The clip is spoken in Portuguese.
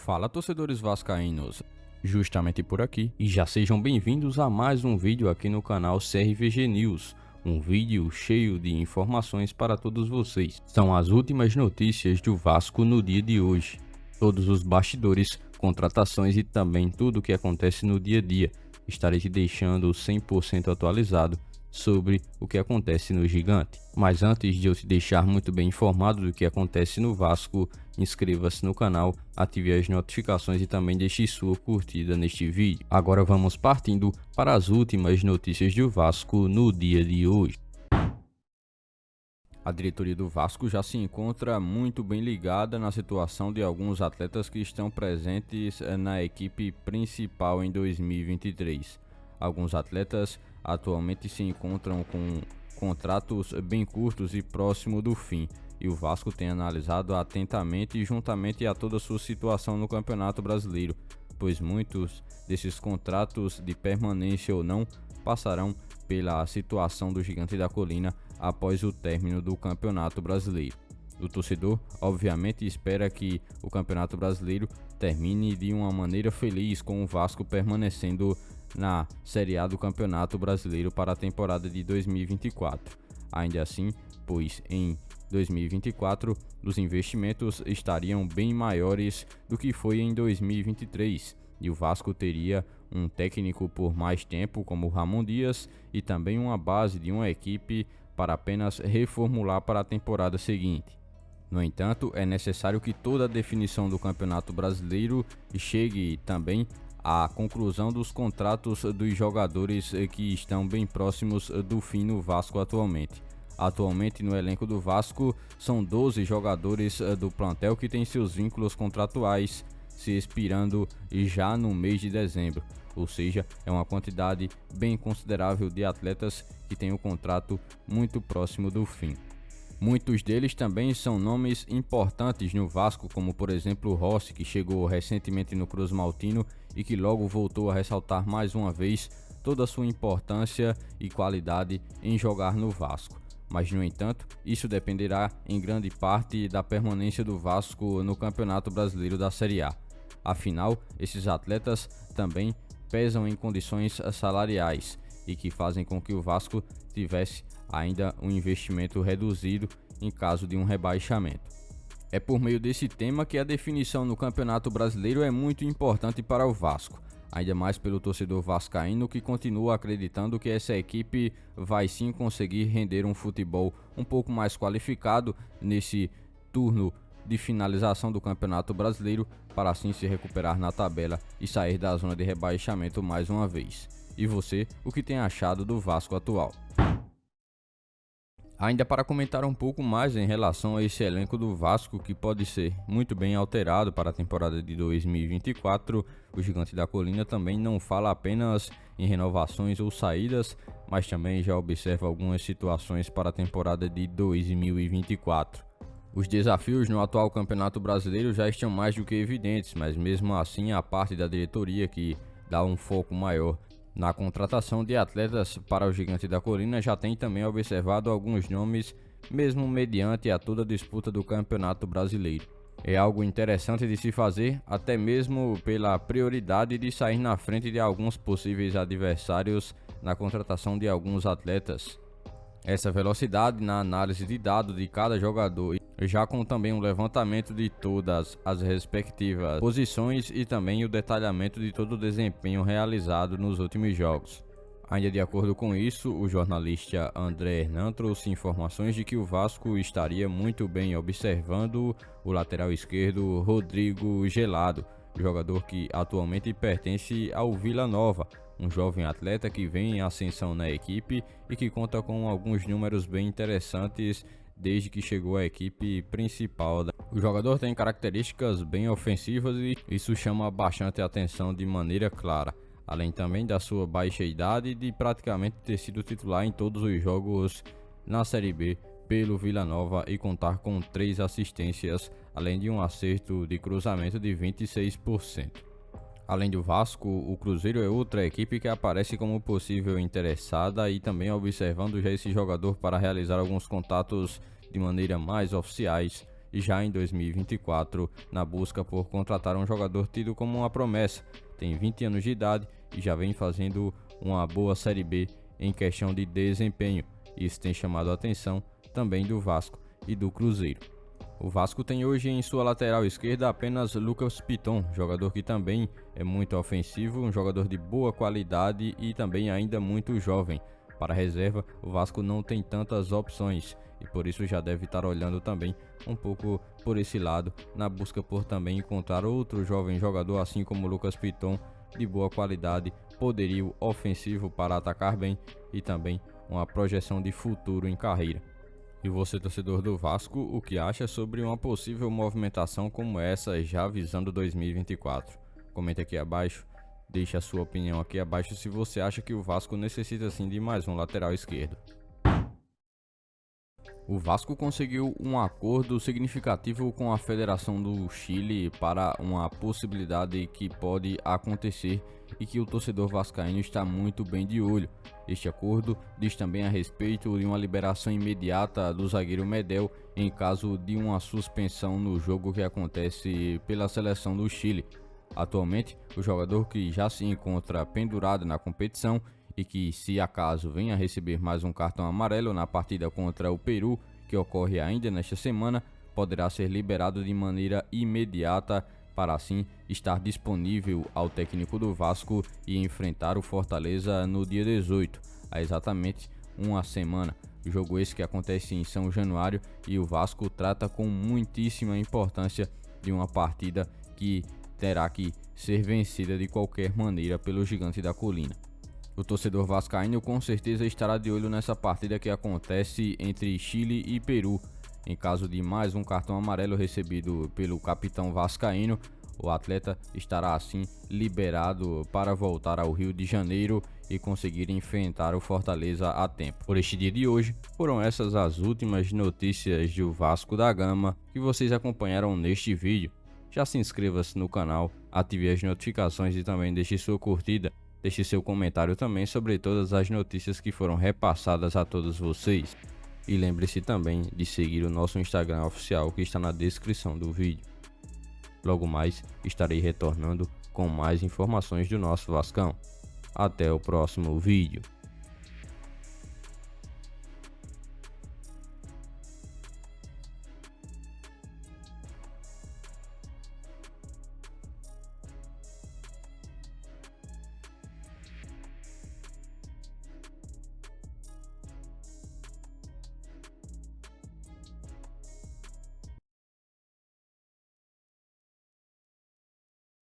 Fala, torcedores vascaínos, justamente por aqui, e já sejam bem-vindos a mais um vídeo aqui no canal CRVG News, um vídeo cheio de informações para todos vocês. São as últimas notícias do Vasco no dia de hoje, todos os bastidores, contratações e também tudo o que acontece no dia a dia. Estarei te deixando 100% atualizado sobre o que acontece no Gigante. Mas antes de eu te deixar muito bem informado do que acontece no Vasco, inscreva-se no canal, ative as notificações e também deixe sua curtida neste vídeo. Agora vamos partindo para as últimas notícias do Vasco no dia de hoje. A diretoria do Vasco já se encontra muito bem ligada na situação de alguns atletas que estão presentes na equipe principal em 2023. Alguns atletas atualmente se encontram com contratos bem curtos e próximo do fim, e o Vasco tem analisado atentamente e juntamente a toda a sua situação no Campeonato Brasileiro, pois muitos desses contratos de permanência ou não passarão pela situação do Gigante da Colina após o término do Campeonato Brasileiro. O torcedor, obviamente, espera que o Campeonato Brasileiro termine de uma maneira feliz, com o Vasco permanecendo na Série A do Campeonato Brasileiro para a temporada de 2024. Ainda assim, pois em 2024 os investimentos estariam bem maiores do que foi em 2023, e o Vasco teria um técnico por mais tempo como o Ramon Dias e também uma base de uma equipe para apenas reformular para a temporada seguinte. No entanto, é necessário que toda a definição do Campeonato Brasileiro chegue também à conclusão dos contratos dos jogadores que estão bem próximos do fim no Vasco atualmente. Atualmente no elenco do Vasco são 12 jogadores do plantel que têm seus vínculos contratuais se expirando já no mês de dezembro, ou seja, é uma quantidade bem considerável de atletas que têm o contrato muito próximo do fim. Muitos deles também são nomes importantes no Vasco, como por exemplo o Rossi, que chegou recentemente no Cruz Maltino e que logo voltou a ressaltar mais uma vez toda a sua importância e qualidade em jogar no Vasco. Mas, no entanto, isso dependerá em grande parte da permanência do Vasco no Campeonato Brasileiro da Série A. Afinal, esses atletas também pesam em condições salariais e que fazem com que o Vasco tivesse ainda um investimento reduzido em caso de um rebaixamento. É por meio desse tema que a definição no Campeonato Brasileiro é muito importante para o Vasco, ainda mais pelo torcedor vascaíno, que continua acreditando que essa equipe vai sim conseguir render um futebol um pouco mais qualificado nesse turno de finalização do Campeonato Brasileiro, para assim se recuperar na tabela e sair da zona de rebaixamento mais uma vez. E você, o que tem achado do Vasco atual? Ainda para comentar um pouco mais em relação a esse elenco do Vasco, que pode ser muito bem alterado para a temporada de 2024, o Gigante da Colina também não fala apenas em renovações ou saídas, mas também já observa algumas situações para a temporada de 2024. Os desafios no atual Campeonato Brasileiro já estão mais do que evidentes, mas mesmo assim a parte da diretoria que dá um foco maior na contratação de atletas para o Gigante da Colina já tem também observado alguns nomes, mesmo mediante a toda a disputa do Campeonato Brasileiro. É algo interessante de se fazer, até mesmo pela prioridade de sair na frente de alguns possíveis adversários na contratação de alguns atletas. Essa velocidade na análise de dados de cada jogador, já com também um levantamento de todas as respectivas posições e também o detalhamento de todo o desempenho realizado nos últimos jogos. Ainda de acordo com isso, o jornalista André Hernan trouxe informações de que o Vasco estaria muito bem observando o lateral esquerdo Rodrigo Gelado, jogador que atualmente pertence ao Vila Nova, um jovem atleta que vem em ascensão na equipe e que conta com alguns números bem interessantes desde que chegou à equipe principal. O jogador tem características bem ofensivas e isso chama bastante atenção de maneira clara, além também da sua baixa idade e de praticamente ter sido titular em todos os jogos na Série B pelo Vila Nova e contar com 3 assistências, além de um acerto de cruzamento de 26%. Além do Vasco, o Cruzeiro é outra equipe que aparece como possível interessada e também observando já esse jogador para realizar alguns contatos de maneira mais oficiais já em 2024 na busca por contratar um jogador tido como uma promessa. Tem 20 anos de idade e já vem fazendo uma boa Série B em questão de desempenho. Isso tem chamado a atenção também do Vasco e do Cruzeiro. O Vasco tem hoje em sua lateral esquerda apenas Lucas Piton, jogador que também é muito ofensivo, um jogador de boa qualidade e também ainda muito jovem. Para a reserva, o Vasco não tem tantas opções e por isso já deve estar olhando também um pouco por esse lado, na busca por também encontrar outro jovem jogador assim como Lucas Piton, de boa qualidade, poderio ofensivo para atacar bem e também uma projeção de futuro em carreira. E você, torcedor do Vasco, o que acha sobre uma possível movimentação como essa já visando 2024? Comente aqui abaixo, deixe a sua opinião aqui abaixo se você acha que o Vasco necessita sim de mais um lateral esquerdo. O Vasco conseguiu um acordo significativo com a Federação do Chile para uma possibilidade que pode acontecer e que o torcedor vascaíno está muito bem de olho. Este acordo diz também a respeito de uma liberação imediata do zagueiro Medel em caso de uma suspensão no jogo que acontece pela seleção do Chile. Atualmente, o jogador que já se encontra pendurado na competição e que, se acaso venha a receber mais um cartão amarelo na partida contra o Peru, que ocorre ainda nesta semana, poderá ser liberado de maneira imediata para assim estar disponível ao técnico do Vasco e enfrentar o Fortaleza no dia 18, há exatamente uma semana. Jogo esse que acontece em São Januário e o Vasco trata com muitíssima importância de uma partida que terá que ser vencida de qualquer maneira pelo Gigante da Colina. O torcedor vascaíno com certeza estará de olho nessa partida que acontece entre Chile e Peru. Em caso de mais um cartão amarelo recebido pelo capitão vascaíno, o atleta estará assim liberado para voltar ao Rio de Janeiro e conseguir enfrentar o Fortaleza a tempo. Por este dia de hoje, foram essas as últimas notícias do Vasco da Gama que vocês acompanharam neste vídeo. Já se inscreva-se no canal, ative as notificações e também deixe sua curtida. Deixe seu comentário também sobre todas as notícias que foram repassadas a todos vocês. E lembre-se também de seguir o nosso Instagram oficial que está na descrição do vídeo. Logo mais estarei retornando com mais informações do nosso Vascão. Até o próximo vídeo.